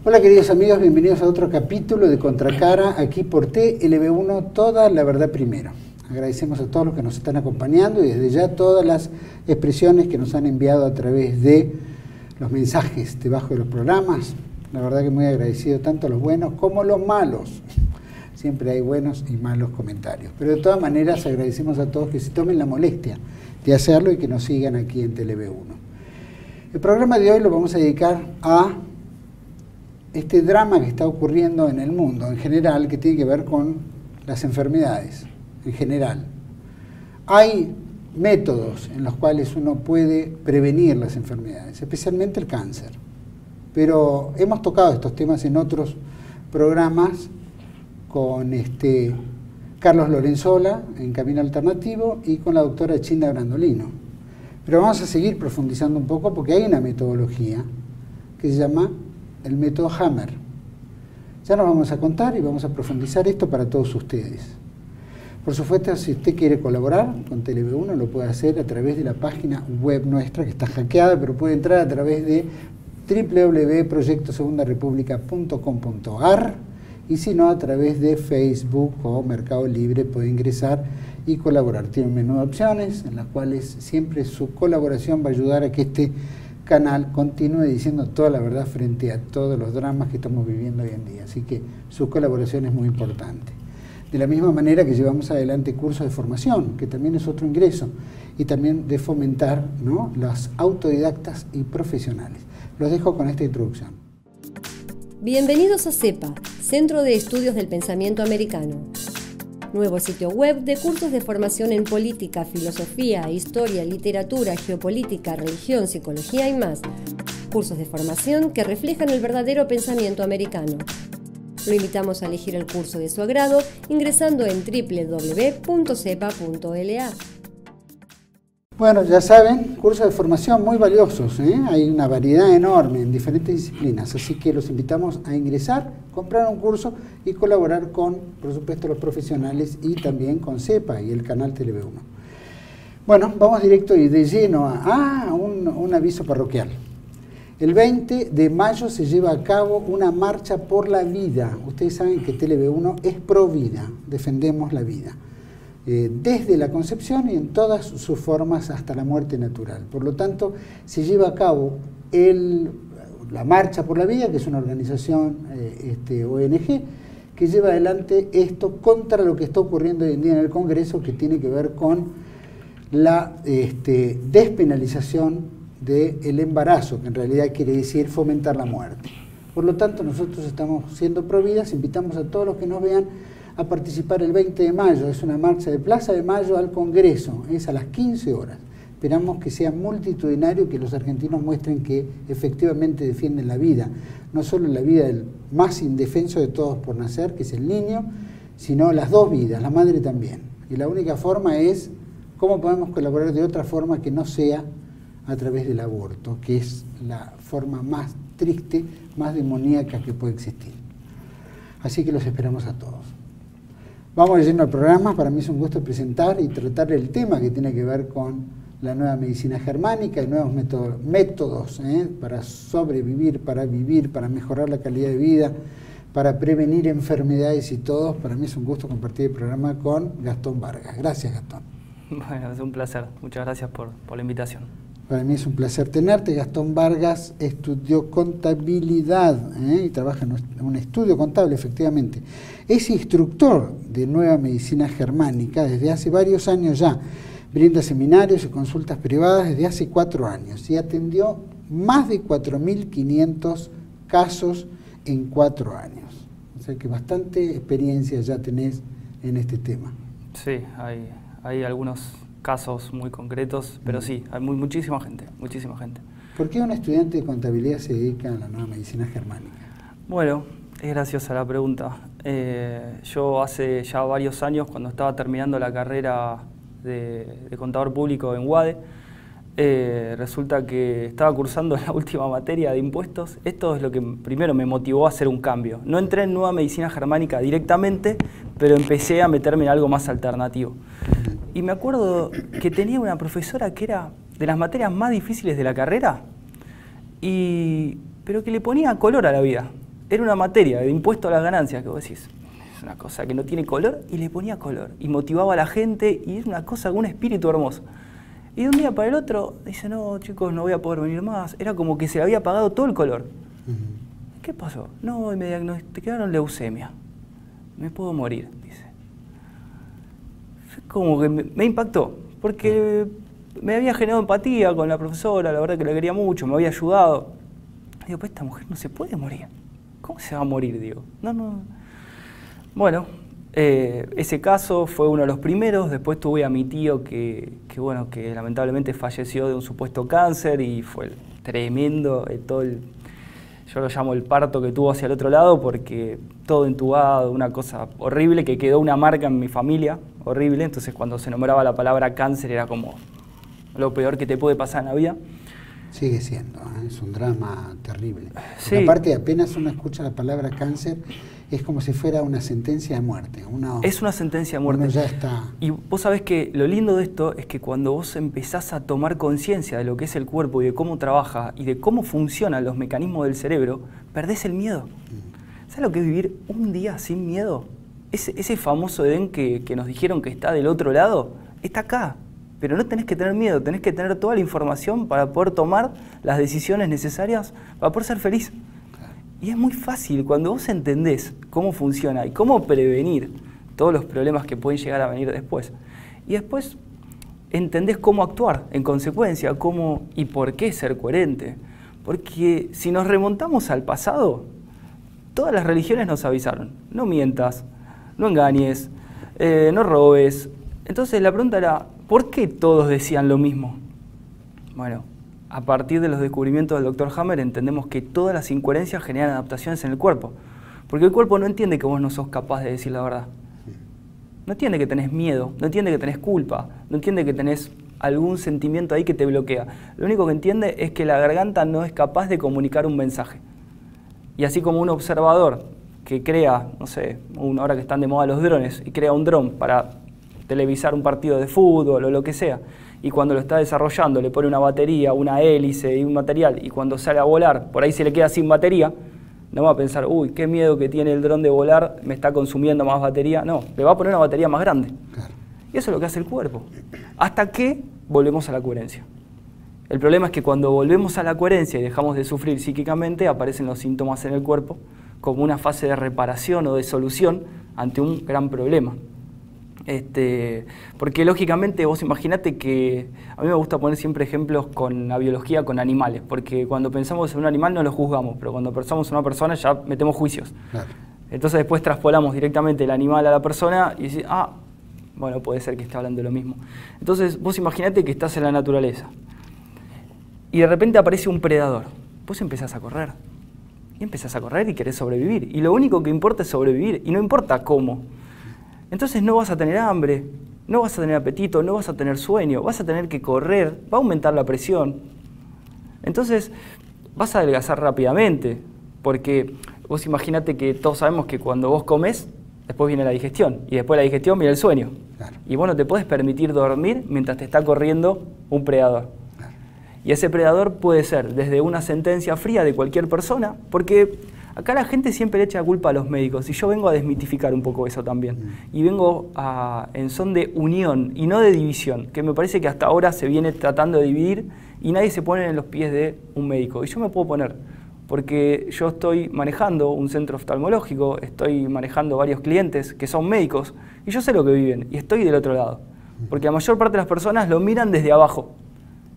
Hola queridos amigos, bienvenidos a otro capítulo de Contracara, aquí por TLB1, toda la verdad primero. Agradecemos a todos los que nos están acompañando y desde ya todas las expresiones que nos han enviado a través de los mensajes debajo de los programas. La verdad que muy agradecido tanto a los buenos como a los malos. Siempre hay buenos y malos comentarios. Pero de todas maneras agradecemos a todos que se tomen la molestia de hacerlo y que nos sigan aquí en TLB1. El programa de hoy lo vamos a dedicar a este drama que está ocurriendo en el mundo en general, que tiene que ver con las enfermedades en general. Hay métodos en los cuales uno puede prevenir las enfermedades, especialmente el cáncer. Pero hemos tocado estos temas en otros programas con Carlos Lorenzola en Camino Alternativo y con la doctora Chinda Brandolino. Pero vamos a seguir profundizando un poco porque hay una metodología que se llama el método Hammer. Ya nos vamos a contar y vamos a profundizar esto para todos ustedes. Por supuesto, si usted quiere colaborar con TLB1, lo puede hacer a través de la página web nuestra, que está hackeada, pero puede entrar a través de www.proyectosegundarepublica.com.ar y si no, a través de Facebook o Mercado Libre puede ingresar y colaborar. Tiene un menú de opciones en las cuales siempre su colaboración va a ayudar a que este canal continúe diciendo toda la verdad frente a todos los dramas que estamos viviendo hoy en día. Así que su colaboración es muy importante. De la misma manera que llevamos adelante cursos de formación, que también es otro ingreso, y también de fomentar, ¿no?, las autodidactas y profesionales. Los dejo con esta introducción. Bienvenidos a CEPA, Centro de Estudios del Pensamiento Americano. Nuevo sitio web de cursos de formación en política, filosofía, historia, literatura, geopolítica, religión, psicología y más. Cursos de formación que reflejan el verdadero pensamiento americano. Lo invitamos a elegir el curso de su agrado ingresando en www.cepa.la. Bueno, ya saben, cursos de formación muy valiosos, hay una variedad enorme en diferentes disciplinas, así que los invitamos a ingresar, comprar un curso y colaborar con, por supuesto, los profesionales y también con CEPA y el canal TLB1. Bueno, vamos directo y de lleno a un aviso parroquial. El 20 de mayo se lleva a cabo una marcha por la vida. Ustedes saben que TLB1 es pro vida, defendemos la vida. Desde la concepción y en todas sus formas hasta la muerte natural. Por lo tanto, se lleva a cabo la Marcha por la Vida, que es una organización ONG, que lleva adelante esto contra lo que está ocurriendo hoy en día en el Congreso, que tiene que ver con la despenalización del embarazo, que en realidad quiere decir fomentar la muerte. Por lo tanto, nosotros estamos siendo pro vidas, invitamos a todos los que nos vean a participar el 20 de mayo, es una marcha de Plaza de Mayo al Congreso, es a las 15 horas. Esperamos que sea multitudinario y que los argentinos muestren que efectivamente defienden la vida, no solo la vida del más indefenso de todos por nacer, que es el niño, sino las dos vidas, la madre también. Y la única forma es cómo podemos colaborar de otra forma que no sea a través del aborto, que es la forma más triste, más demoníaca que puede existir. Así que los esperamos a todos. Vamos yendo al programa. Para mí es un gusto presentar y tratar el tema que tiene que ver con la nueva medicina germánica y nuevos métodos para sobrevivir, para vivir, para mejorar la calidad de vida, para prevenir enfermedades y todo. Para mí es un gusto compartir el programa con Gastón Vargas. Gracias, Gastón. Bueno, es un placer. Muchas gracias por la invitación. Para mí es un placer tenerte. Gastón Vargas estudió contabilidad y trabaja en un estudio contable, efectivamente. Es instructor de Nueva Medicina Germánica desde hace varios años ya. Brinda seminarios y consultas privadas desde hace 4 años y atendió más de 4.500 casos en 4 años. O sea que bastante experiencia ya tenés en este tema. Sí, hay algunos casos muy concretos, pero sí, hay muchísima gente, muchísima gente. ¿Por qué un estudiante de contabilidad se dedica a la Nueva Medicina Germánica? Bueno, es graciosa la pregunta. Yo hace ya varios años, cuando estaba terminando la carrera de contador público en UADE, resulta que estaba cursando la última materia de impuestos. Esto es lo que primero me motivó a hacer un cambio. No entré en Nueva Medicina Germánica directamente, pero empecé a meterme en algo más alternativo. Y me acuerdo que tenía una profesora que era de las materias más difíciles de la carrera, pero que le ponía color a la vida. era una materia de impuesto a las ganancias, que vos decís, es una cosa que no tiene color, y le ponía color, y motivaba a la gente, y es una cosa con un espíritu hermoso. Y de un día para el otro, dice, no, chicos, no voy a poder venir más. Era como que se le había apagado todo el color. ¿Qué pasó? No, me diagnosticaron leucemia. Me puedo morir, dice. Fue como que me impactó, porque me había generado empatía con la profesora, la verdad que la quería mucho, me había ayudado. Digo, pues esta mujer no se puede morir. ¿Cómo se va a morir? Digo, no. Bueno, ese caso fue uno de los primeros. Después tuve a mi tío que lamentablemente falleció de un supuesto cáncer y fue tremendo yo lo llamo el parto que tuvo hacia el otro lado, porque todo entubado, una cosa horrible que quedó una marca en mi familia, horrible. Entonces cuando se nombraba la palabra cáncer era como lo peor que te puede pasar en la vida. Sigue siendo, es un drama terrible. Sí. Aparte, apenas uno escucha la palabra cáncer, es como si fuera una sentencia de muerte. Es una sentencia de muerte. Uno ya está. Y vos sabés que lo lindo de esto es que cuando vos empezás a tomar conciencia de lo que es el cuerpo y de cómo trabaja y de cómo funcionan los mecanismos del cerebro, perdés el miedo. ¿Sabés lo que es vivir un día sin miedo? Ese famoso Edén que nos dijeron que está del otro lado, está acá. Pero no tenés que tener miedo, tenés que tener toda la información para poder tomar las decisiones necesarias para poder ser feliz. Y es muy fácil, cuando vos entendés cómo funciona y cómo prevenir todos los problemas que pueden llegar a venir después. Y después entendés cómo actuar en consecuencia, cómo y por qué ser coherente. Porque si nos remontamos al pasado, todas las religiones nos avisaron, no mientas, no engañes, no robes. Entonces la pregunta era, ¿por qué todos decían lo mismo? Bueno, a partir de los descubrimientos del Dr. Hammer entendemos que todas las incoherencias generan adaptaciones en el cuerpo. Porque el cuerpo no entiende que vos no sos capaz de decir la verdad. No entiende que tenés miedo, no entiende que tenés culpa, no entiende que tenés algún sentimiento ahí que te bloquea. Lo único que entiende es que la garganta no es capaz de comunicar un mensaje. Y así como un observador que crea, no sé, ahora que están de moda los drones, y crea un dron para televisar un partido de fútbol o lo que sea, y cuando lo está desarrollando le pone una batería, una hélice y un material, y cuando sale a volar, por ahí se le queda sin batería, no va a pensar, uy, qué miedo que tiene el dron de volar, me está consumiendo más batería. No, le va a poner una batería más grande. Claro. Y eso es lo que hace el cuerpo. Hasta que volvemos a la coherencia. El problema es que cuando volvemos a la coherencia y dejamos de sufrir psíquicamente, aparecen los síntomas en el cuerpo como una fase de reparación o de solución ante un gran problema. Porque lógicamente vos imaginate que, a mí me gusta poner siempre ejemplos con la biología, con animales, porque cuando pensamos en un animal no lo juzgamos, pero cuando pensamos en una persona ya metemos juicios. Claro. Entonces después traspolamos directamente el animal a la persona y decís, bueno, puede ser que esté hablando de lo mismo. Entonces vos imaginate que estás en la naturaleza y de repente aparece un predador, vos empezás a correr. Y empezás a correr y querés sobrevivir, y lo único que importa es sobrevivir, y no importa cómo. Entonces no vas a tener hambre, no vas a tener apetito, no vas a tener sueño, vas a tener que correr, va a aumentar la presión. Entonces vas a adelgazar rápidamente, porque vos imaginate que todos sabemos que cuando vos comes, después viene la digestión, y después de la digestión viene el sueño. Claro. Y vos no te podés permitir dormir mientras te está corriendo un predador. Claro. Y ese predador puede ser desde una sentencia fría de cualquier persona, porque acá la gente siempre le echa la culpa a los médicos, y yo vengo a desmitificar un poco eso también. Y vengo en son de unión y no de división, que me parece que hasta ahora se viene tratando de dividir y nadie se pone en los pies de un médico. Y yo me puedo poner, porque yo estoy manejando un centro oftalmológico, estoy manejando varios clientes que son médicos, y yo sé lo que viven, y estoy del otro lado. Porque la mayor parte de las personas lo miran desde abajo.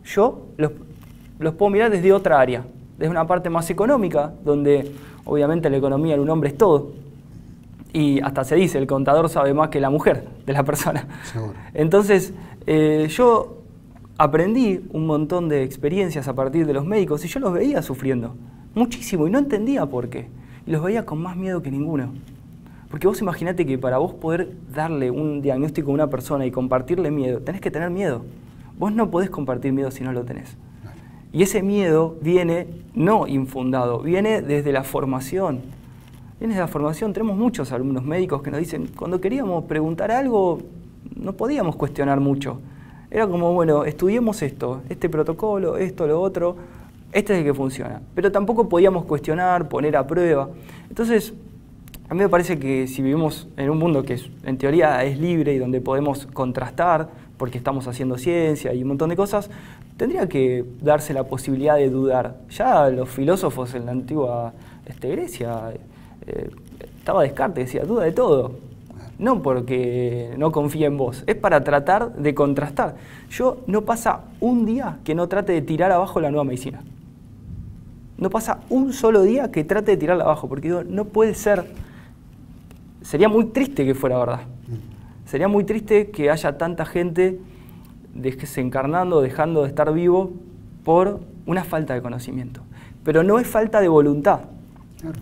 Yo los puedo mirar desde otra área, desde una parte más económica, donde obviamente la economía de un hombre es todo. Y hasta se dice, el contador sabe más que la mujer de la persona. Seguro. Entonces, yo aprendí un montón de experiencias a partir de los médicos y yo los veía sufriendo muchísimo y no entendía por qué. Y los veía con más miedo que ninguno. Porque vos imaginate que para vos poder darle un diagnóstico a una persona y compartirle miedo, tenés que tener miedo. Vos no podés compartir miedo si no lo tenés. Y ese miedo viene no infundado, viene desde la formación. Viene desde la formación. Tenemos muchos alumnos médicos que nos dicen, cuando queríamos preguntar algo, no podíamos cuestionar mucho. Era como, bueno, estudiemos esto, este protocolo, esto, lo otro, Este es el que funciona. Pero tampoco podíamos cuestionar, poner a prueba. Entonces, a mí me parece que si vivimos en un mundo que en teoría es libre y donde podemos contrastar, porque estamos haciendo ciencia y un montón de cosas, tendría que darse la posibilidad de dudar. Ya los filósofos en la antigua Grecia, estaba Descartes, decía, duda de todo. No porque no confía en vos, es para tratar de contrastar. No pasa un día que no trate de tirar abajo la nueva medicina. No pasa un solo día que trate de tirarla abajo, porque digo, no puede ser. Sería muy triste que fuera verdad. Sería muy triste que haya tanta gente desencarnando, dejando de estar vivo por una falta de conocimiento. Pero no es falta de voluntad,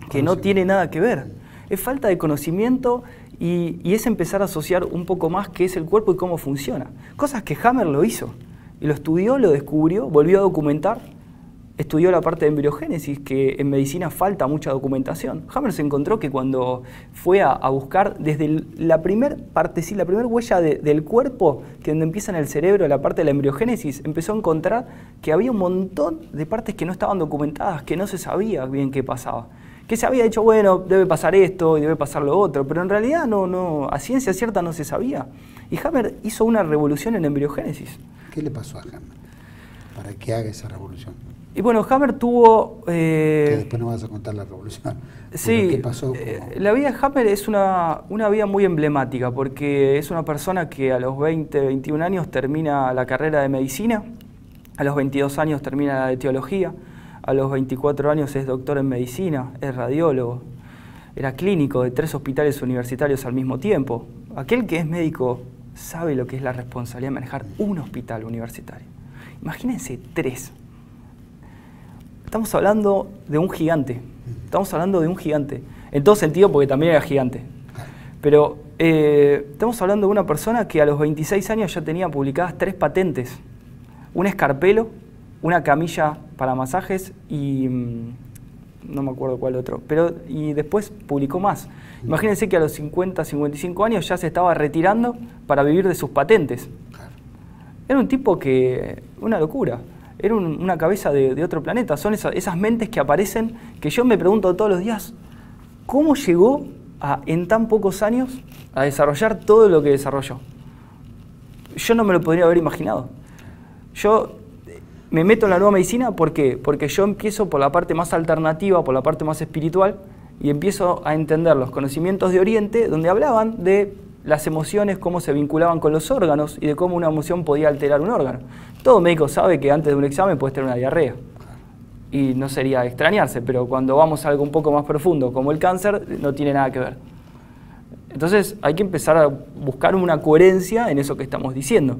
que no tiene nada que ver. Es falta de conocimiento y es empezar a asociar un poco más qué es el cuerpo y cómo funciona. Cosas que Hammer lo hizo, y lo estudió, lo descubrió, volvió a documentar. Estudió la parte de embriogénesis, que en medicina falta mucha documentación. Hammer se encontró que cuando fue a buscar desde la primera parte, la primera huella del cuerpo, que donde empieza en el cerebro la parte de la embriogénesis, empezó a encontrar que había un montón de partes que no estaban documentadas, que no se sabía bien qué pasaba. Que se había dicho, bueno, debe pasar esto y debe pasar lo otro, pero en realidad a ciencia cierta no se sabía. Y Hammer hizo una revolución en embriogénesis. ¿Qué le pasó a Hammer para que haga esa revolución? Y bueno, Hammer tuvo... que después nos vas a contar la revolución. Sí, ¿qué pasó? La vida de Hammer es una vida muy emblemática, porque es una persona que a los 20, 21 años termina la carrera de medicina, a los 22 años termina la de teología, a los 24 años es doctor en medicina, es radiólogo, era clínico de 3 hospitales universitarios al mismo tiempo. Aquel que es médico sabe lo que es la responsabilidad de manejar un hospital universitario. Imagínense 3. Estamos hablando de un gigante, en todo sentido porque también era gigante, pero estamos hablando de una persona que a los 26 años ya tenía publicadas 3 patentes, un escarpelo, una camilla para masajes y no me acuerdo cuál otro, y después publicó más. Imagínense que a los 50, 55 años ya se estaba retirando para vivir de sus patentes. Era un tipo que, una locura. Era una cabeza de otro planeta. Son esas mentes que aparecen, que yo me pregunto todos los días, ¿cómo llegó en tan pocos años a desarrollar todo lo que desarrolló? Yo no me lo podría haber imaginado. Yo me meto en la nueva medicina, ¿por qué? Porque yo empiezo por la parte más alternativa, por la parte más espiritual, y empiezo a entender los conocimientos de Oriente, donde hablaban de las emociones, cómo se vinculaban con los órganos y de cómo una emoción podía alterar un órgano. Todo médico sabe que antes de un examen puedes tener una diarrea. Y no sería extrañarse, pero cuando vamos a algo un poco más profundo, como el cáncer, no tiene nada que ver. Entonces hay que empezar a buscar una coherencia en eso que estamos diciendo.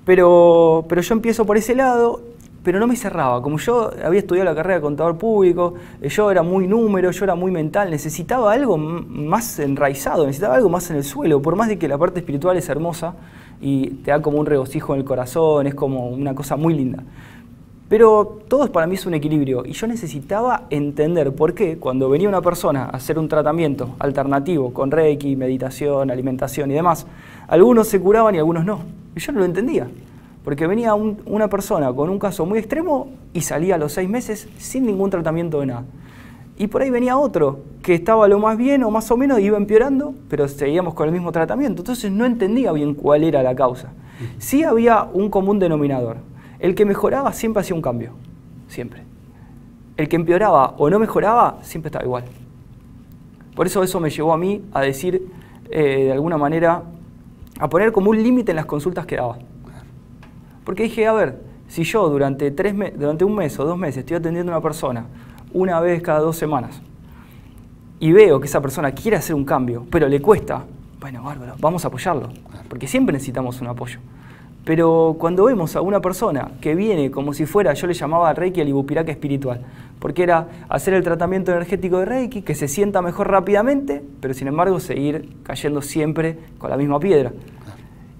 Pero yo empiezo por ese lado, pero no me cerraba. Como yo había estudiado la carrera de contador público, yo era muy número, yo era muy mental, necesitaba algo más enraizado, necesitaba algo más en el suelo, por más de que la parte espiritual es hermosa y te da como un regocijo en el corazón, es como una cosa muy linda. Pero todo para mí es un equilibrio y yo necesitaba entender por qué cuando venía una persona a hacer un tratamiento alternativo con Reiki, meditación, alimentación y demás, algunos se curaban y algunos no. Y yo no lo entendía. Porque venía una persona con un caso muy extremo y salía a los 6 meses sin ningún tratamiento de nada. Y por ahí venía otro que estaba lo más bien o más o menos, iba empeorando, pero seguíamos con el mismo tratamiento. Entonces no entendía bien cuál era la causa. Sí había un común denominador. El que mejoraba siempre hacía un cambio. Siempre. El que empeoraba o no mejoraba siempre estaba igual. Por eso me llevó a mí a decir, de alguna manera, a poner como un límite en las consultas que daba. Porque dije, a ver, si yo durante un mes o 2 meses estoy atendiendo a una persona una vez cada 2 semanas y veo que esa persona quiere hacer un cambio, pero le cuesta, bueno, bárbaro, vamos a apoyarlo, porque siempre necesitamos un apoyo. Pero cuando vemos a una persona que viene como si fuera, yo le llamaba Reiki al Ibupiraca espiritual, porque era hacer el tratamiento energético de Reiki, que se sienta mejor rápidamente, pero sin embargo seguir cayendo siempre con la misma piedra.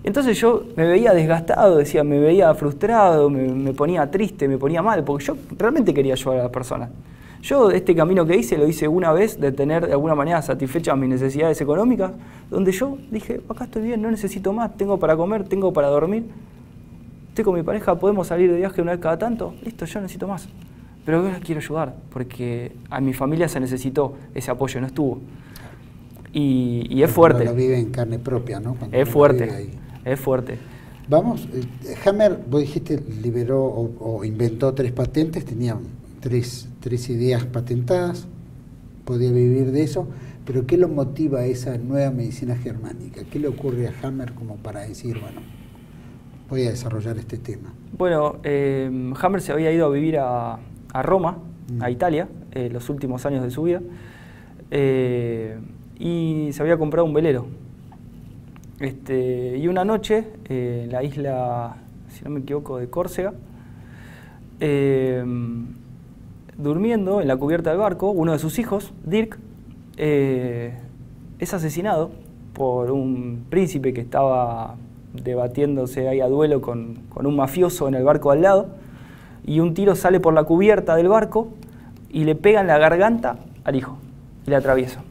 Entonces yo me veía desgastado, me veía frustrado, me ponía triste, me ponía mal, porque yo realmente quería ayudar a las personas. Yo este camino que hice, lo hice una vez de tener de alguna manera satisfechas mis necesidades económicas, donde yo dije, acá estoy bien, no necesito más, tengo para comer, tengo para dormir. estoy con mi pareja, podemos salir de viaje una vez cada tanto, listo, yo necesito más. Pero yo les quiero ayudar, porque a mi familia se necesitó ese apoyo, no estuvo. Y es fuerte. Lo vive en carne propia, ¿no? Cuando es fuerte, es fuerte. Vamos, Hammer, vos dijiste, liberó o inventó 3 patentes, tenía tres ideas patentadas, podía vivir de eso, pero ¿qué lo motiva a esa nueva medicina germánica? ¿Qué le ocurre a Hammer como para decir, bueno, voy a desarrollar este tema? Bueno, Hammer se había ido a vivir a Roma, a Italia, los últimos años de su vida, y se había comprado un velero. Y una noche, en la isla, si no me equivoco, de Córcega, durmiendo en la cubierta del barco, uno de sus hijos, Dirk, es asesinado por un príncipe que estaba debatiéndose ahí a duelo con un mafioso en el barco al lado, y un tiro sale por la cubierta del barco y le pega en la garganta al hijo y le atraviesa.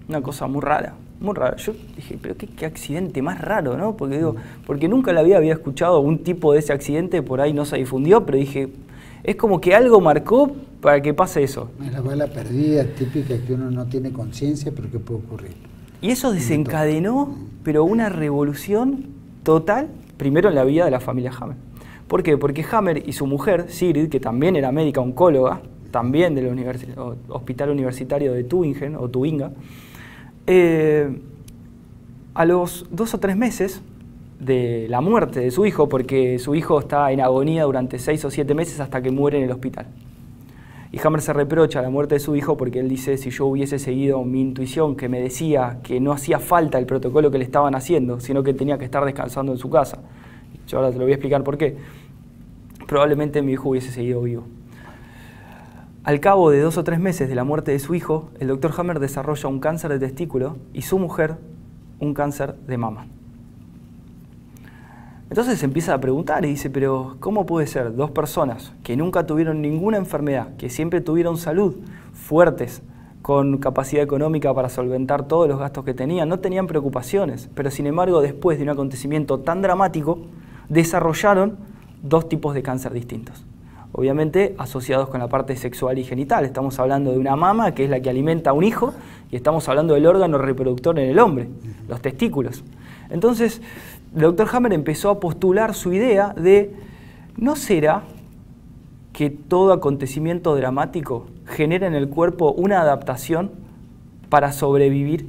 Una cosa muy rara, muy rara. Yo dije, pero qué accidente más raro, ¿no? Porque nunca la había escuchado un tipo de ese accidente, por ahí no se difundió, pero dije, es como que algo marcó para que pase eso. Es la bala perdida típica que uno no tiene conciencia, pero que puede ocurrir. Y eso desencadenó, pero una revolución total, primero en la vida de la familia Hammer. ¿Por qué? Porque Hammer y su mujer, Sigrid, que también era médica oncóloga, también del Hospital Universitario de Tübingen, o Tubinga, a los 2 o 3 meses de la muerte de su hijo, porque su hijo está en agonía durante 6 o 7 meses hasta que muere en el hospital. Y Hammer se reprocha la muerte de su hijo porque él dice, si yo hubiese seguido mi intuición que me decía que no hacía falta el protocolo que le estaban haciendo, sino que tenía que estar descansando en su casa. Yo ahora te lo voy a explicar por qué. Probablemente mi hijo hubiese seguido vivo. Al cabo de 2 o 3 meses de la muerte de su hijo, el doctor Hammer desarrolla un cáncer de testículo y su mujer un cáncer de mama. Entonces se empieza a preguntar y dice, pero ¿cómo puede ser 2 personas que nunca tuvieron ninguna enfermedad, que siempre tuvieron salud, fuertes, con capacidad económica para solventar todos los gastos que tenían, no tenían preocupaciones, pero sin embargo después de un acontecimiento tan dramático, desarrollaron 2 tipos de cáncer distintos? Obviamente asociados con la parte sexual y genital. Estamos hablando de una mama, que es la que alimenta a un hijo, y estamos hablando del órgano reproductor en el hombre, los testículos. Entonces, el doctor Hammer empezó a postular su idea de, ¿no será que todo acontecimiento dramático genera en el cuerpo una adaptación para sobrevivir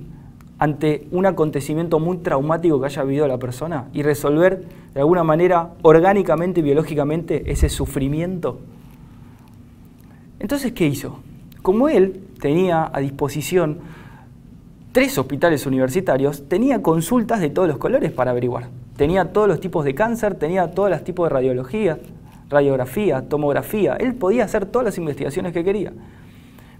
ante un acontecimiento muy traumático que haya vivido la persona y resolver de alguna manera orgánicamente y biológicamente ese sufrimiento? Entonces, ¿qué hizo? Como él tenía a disposición 3 hospitales universitarios, tenía consultas de todos los colores para averiguar. Tenía todos los tipos de cáncer, tenía todos los tipos de radiografía, tomografía. Él podía hacer todas las investigaciones que quería.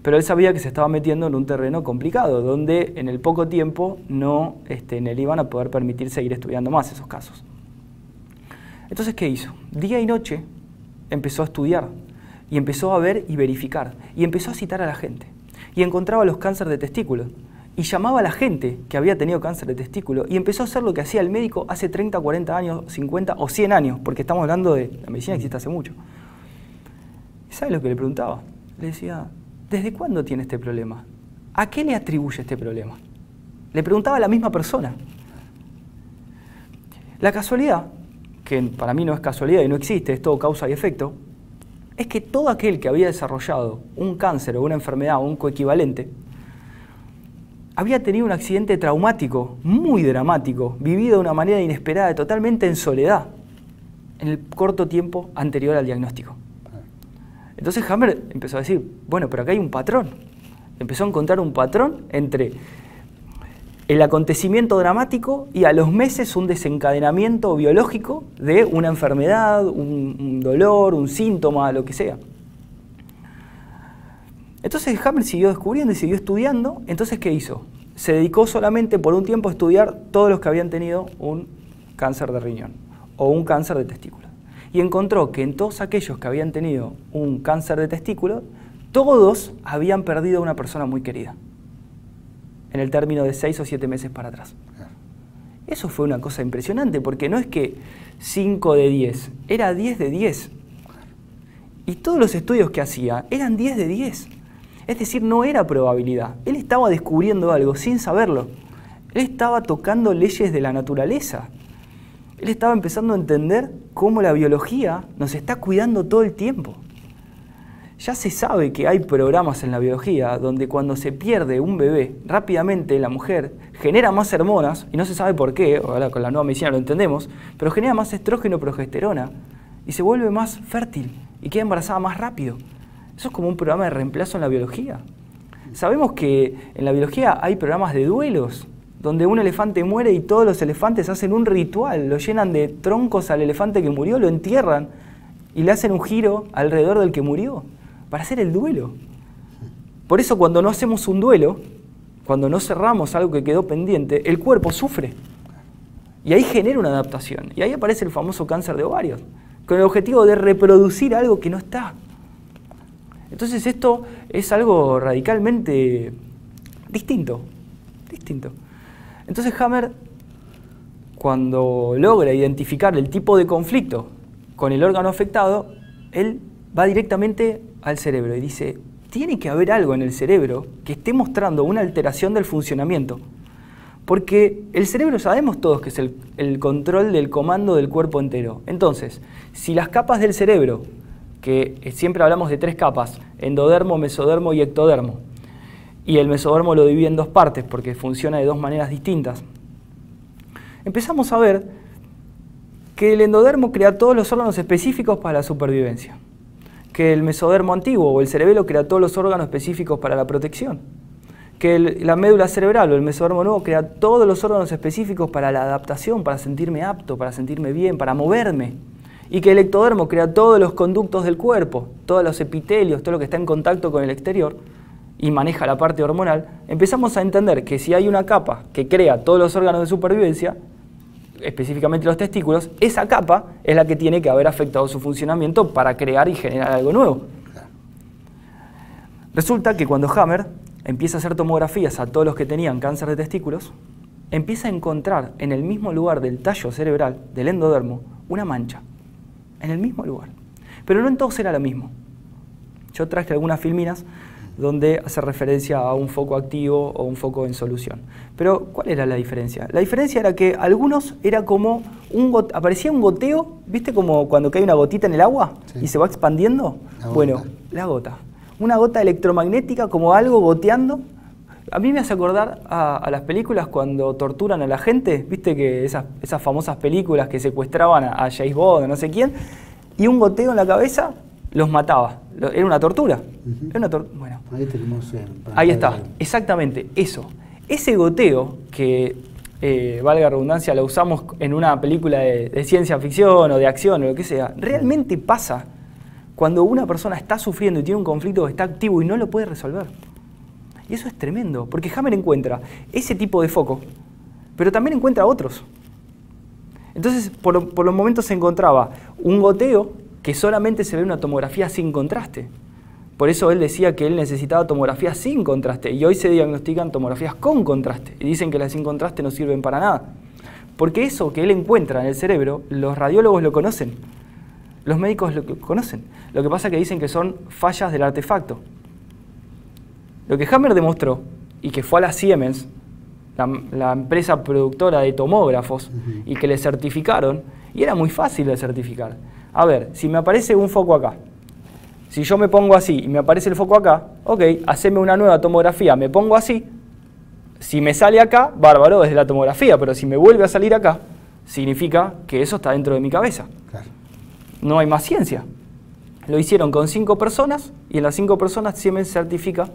Pero él sabía que se estaba metiendo en un terreno complicado, donde en el poco tiempo no le iban a poder permitir seguir estudiando más esos casos. Entonces, ¿qué hizo? Día y noche empezó a estudiar, y empezó a ver y verificar, y empezó a citar a la gente. Y encontraba los cánceres de testículo, y llamaba a la gente que había tenido cáncer de testículo, y empezó a hacer lo que hacía el médico hace 30, 40 años, 50 o 100 años, porque estamos hablando de la medicina que existe hace mucho. ¿Y sabe lo que le preguntaba? Le decía, ¿desde cuándo tiene este problema? ¿A qué le atribuye este problema? Le preguntaba a la misma persona. La casualidad, que para mí no es casualidad y no existe, es todo causa y efecto, es que todo aquel que había desarrollado un cáncer o una enfermedad o un coequivalente había tenido un accidente traumático, muy dramático, vivido de una manera inesperada, totalmente en soledad, en el corto tiempo anterior al diagnóstico. Entonces Hammer empezó a decir, bueno, pero acá hay un patrón. Empezó a encontrar un patrón entre el acontecimiento dramático y a los meses un desencadenamiento biológico de una enfermedad, un dolor, un síntoma, lo que sea. Entonces Hammer siguió descubriendo y siguió estudiando. Entonces, ¿qué hizo? Se dedicó solamente por un tiempo a estudiar todos los que habían tenido un cáncer de riñón o un cáncer de testículo. Y encontró que en todos aquellos que habían tenido un cáncer de testículo, todos habían perdido a una persona muy querida, en el término de 6 o 7 meses para atrás. Eso fue una cosa impresionante, porque no es que 5 de 10, era 10 de 10. Y todos los estudios que hacía eran 10 de 10. Es decir, no era probabilidad. Él estaba descubriendo algo sin saberlo. Él estaba tocando leyes de la naturaleza. Él estaba empezando a entender cómo la biología nos está cuidando todo el tiempo. Ya se sabe que hay programas en la biología donde cuando se pierde un bebé, rápidamente la mujer genera más hormonas, y no se sabe por qué, ahora con la nueva medicina lo entendemos, pero genera más estrógeno y progesterona, y se vuelve más fértil, y queda embarazada más rápido. Eso es como un programa de reemplazo en la biología. Sabemos que en la biología hay programas de duelos, donde un elefante muere y todos los elefantes hacen un ritual, lo llenan de troncos al elefante que murió, lo entierran, y le hacen un giro alrededor del que murió, para hacer el duelo. Por eso cuando no hacemos un duelo, cuando no cerramos algo que quedó pendiente, el cuerpo sufre. Y ahí genera una adaptación. Y ahí aparece el famoso cáncer de ovarios, con el objetivo de reproducir algo que no está. Entonces esto es algo radicalmente distinto. Entonces Hammer, cuando logra identificar el tipo de conflicto con el órgano afectado, él va directamente al cerebro y dice, tiene que haber algo en el cerebro que esté mostrando una alteración del funcionamiento. Porque el cerebro sabemos todos que es el control del comando del cuerpo entero. Entonces, si las capas del cerebro, que siempre hablamos de 3 capas, endodermo, mesodermo y ectodermo, y el mesodermo lo divide en 2 partes porque funciona de 2 maneras distintas, empezamos a ver que el endodermo crea todos los órganos específicos para la supervivencia, que el mesodermo antiguo o el cerebelo crea todos los órganos específicos para la protección, que la médula cerebral o el mesodermo nuevo crea todos los órganos específicos para la adaptación, para sentirme apto, para sentirme bien, para moverme, y que el ectodermo crea todos los conductos del cuerpo, todos los epitelios, todo lo que está en contacto con el exterior y maneja la parte hormonal. Empezamos a entender que si hay una capa que crea todos los órganos de supervivencia, específicamente los testículos, esa capa es la que tiene que haber afectado su funcionamiento para crear y generar algo nuevo. Resulta que cuando Hammer empieza a hacer tomografías a todos los que tenían cáncer de testículos, empieza a encontrar en el mismo lugar del tallo cerebral, del endodermo, una mancha. En el mismo lugar. Pero no en todos era lo mismo. Yo traje algunas filminas donde hace referencia a un foco activo o un foco en solución. Pero, ¿cuál era la diferencia? La diferencia era que algunos era como aparecía un goteo, ¿viste? Como cuando cae una gotita en el agua, sí, y se va expandiendo. Bueno, la gota. Una gota electromagnética, como algo goteando. A mí me hace acordar a las películas cuando torturan a la gente, ¿viste? Que esas famosas películas que secuestraban a James Bond, a no sé quién, y un goteo en la cabeza los mataba. Era una tortura. Era bueno. Ahí tenemos ahí está, exactamente, eso. Ese goteo que, valga la redundancia, lo usamos en una película de ciencia ficción o de acción o lo que sea, realmente pasa cuando una persona está sufriendo y tiene un conflicto que está activo y no lo puede resolver. Y eso es tremendo, porque Hammer encuentra ese tipo de foco, pero también encuentra otros. Entonces, por los momentos se encontraba un goteo que solamente se ve en una tomografía sin contraste. Por eso él decía que él necesitaba tomografías sin contraste, y hoy se diagnostican tomografías con contraste, y dicen que las sin contraste no sirven para nada. Porque eso que él encuentra en el cerebro, los radiólogos lo conocen, los médicos lo conocen. Lo que pasa es que dicen que son fallas del artefacto. Lo que Hammer demostró, y que fue a la Siemens, la empresa productora de tomógrafos, y que le certificaron, y era muy fácil de certificar. A ver, si me aparece un foco acá, si yo me pongo así y me aparece el foco acá, ok, haceme una nueva tomografía, me pongo así, si me sale acá, bárbaro desde la tomografía, pero si me vuelve a salir acá, significa que eso está dentro de mi cabeza. Claro. No hay más ciencia. Lo hicieron con 5 personas, y en las 5 personas Siemens certifica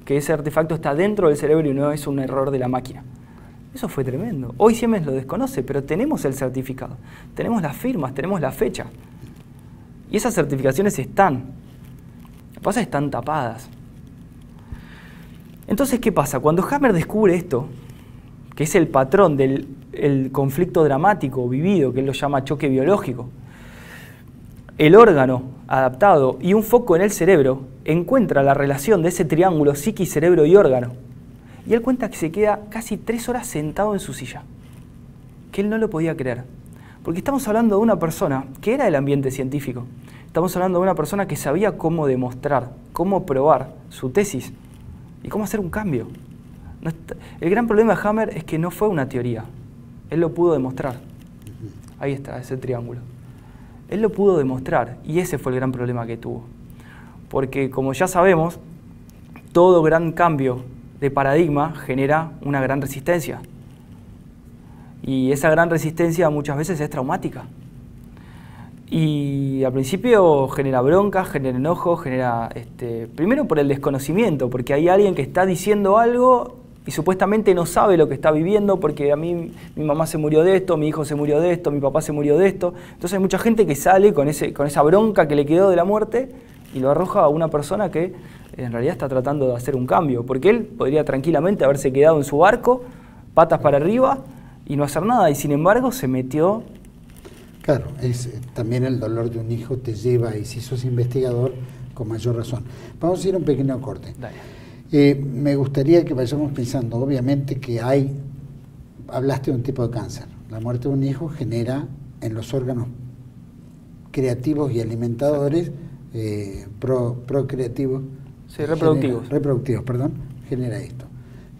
que ese artefacto está dentro del cerebro y no es un error de la máquina. Eso fue tremendo. Hoy Siemens lo desconoce, pero tenemos el certificado, tenemos las firmas, tenemos la fecha. Y esas certificaciones están. Lo que pasa es que están tapadas. Entonces, ¿qué pasa? Cuando Hammer descubre esto, que es el patrón del conflicto dramático vivido, que él lo llama choque biológico, el órgano adaptado y un foco en el cerebro encuentra la relación de ese triángulo psiqui, cerebro y órgano. Y él cuenta que se queda casi 3 horas sentado en su silla. que él no lo podía creer. Porque estamos hablando de una persona que era del ambiente científico. Estamos hablando de una persona que sabía cómo demostrar, cómo probar su tesis y cómo hacer un cambio. El gran problema de Hammer es que no fue una teoría. Él lo pudo demostrar. Ahí está, ese triángulo. Él lo pudo demostrar y ese fue el gran problema que tuvo. Porque como ya sabemos, todo gran cambio de paradigma genera una gran resistencia. Y esa gran resistencia muchas veces es traumática. Y al principio genera bronca, genera enojo, genera, primero por el desconocimiento, porque hay alguien que está diciendo algo y supuestamente no sabe lo que está viviendo, porque a mí mi mamá se murió de esto, mi hijo se murió de esto, mi papá se murió de esto. Entonces hay mucha gente que sale con esa bronca que le quedó de la muerte y lo arroja a una persona que en realidad está tratando de hacer un cambio, porque él podría tranquilamente haberse quedado en su barco, patas para arriba, y no hacer nada, y sin embargo se metió. Claro, también el dolor de un hijo te lleva, y si sos investigador, con mayor razón. Vamos a ir a un pequeño corte. Dale. Me gustaría que vayamos pensando, obviamente que hablaste de un tipo de cáncer. La muerte de un hijo genera en los órganos creativos y alimentadores, procreativos, sí, reproductivos. Reproductivos, perdón, genera esto.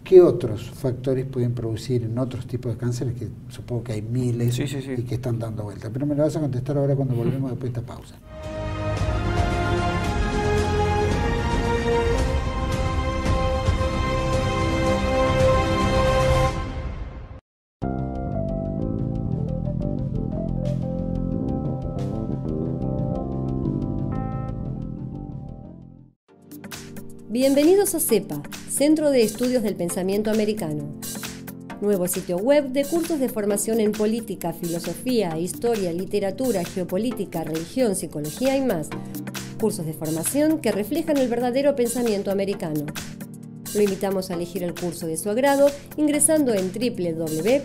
¿Qué otros factores pueden producir en otros tipos de cánceres? Que supongo que hay miles sí. y que están dando vuelta. Pero me lo vas a contestar ahora cuando volvemos después de esta pausa. Bienvenidos a CEPA, Centro de Estudios del Pensamiento Americano. Nuevo sitio web de cursos de formación en política, filosofía, historia, literatura, geopolítica, religión, psicología y más. Cursos de formación que reflejan el verdadero pensamiento americano. Lo invitamos a elegir el curso de su agrado ingresando en www.cepa.la.